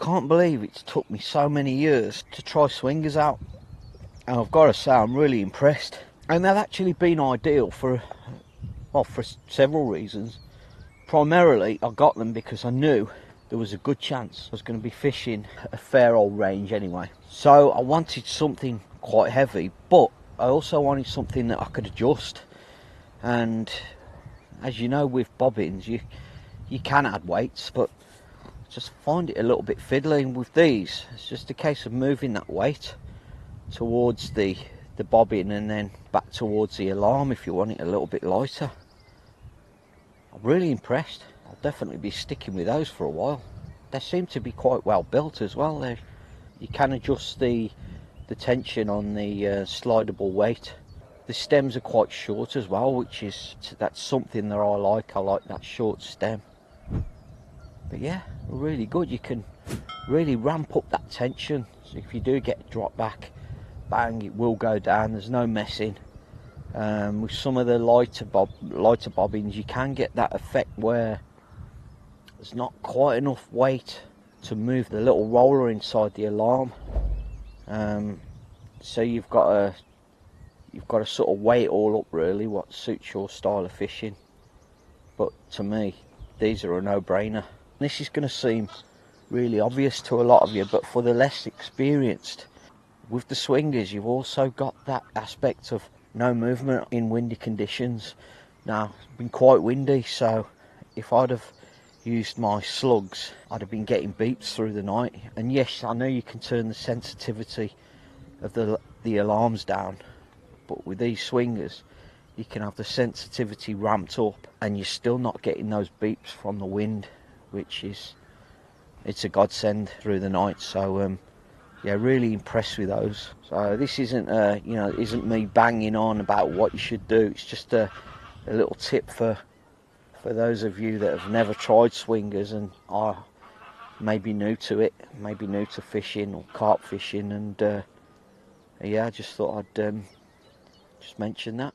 can't believe it's took me so many years to try swingers out, and I've got to say I'm really impressed. And they've actually been ideal for several reasons. Primarily I got them because I knew there was a good chance I was going to be fishing a fair old range anyway. So I wanted something quite heavy, but I also wanted something that I could adjust. And as you know, with bobbins you can add weights, but just find it a little bit fiddly. And with these, it's just a case of moving that weight towards the bobbin and then back towards the alarm if you want it a little bit lighter. I'm really impressed. I'll definitely be sticking with those for a while. They seem to be quite well built as well. You can adjust the tension on the slidable weight. The stems are quite short as well, that's something that I like. I like that short stem. But yeah, really good. You can really ramp up that tension. So if you do get a drop back, bang, it will go down. There's no messing. With some of the lighter bobbins, you can get that effect where there's not quite enough weight to move the little roller inside the alarm. So you've got to sort of weigh it all up really, what suits your style of fishing. But to me, these are a no-brainer. This is going to seem really obvious to a lot of you, but for the less experienced, with the swingers you've also got that aspect of no movement in windy conditions. Now, it's been quite windy, so if I'd have used my slugs, I'd have been getting beeps through the night. And yes, I know you can turn the sensitivity of the alarms down, but with these swingers you can have the sensitivity ramped up and you're still not getting those beeps from the wind, which it's a godsend through the night. So yeah, really impressed with those. So this isn't isn't me banging on about what you should do. It's just a little tip for those of you that have never tried swingers and are maybe new to it, maybe new to fishing or carp fishing. And yeah, I just thought I'd just mention that.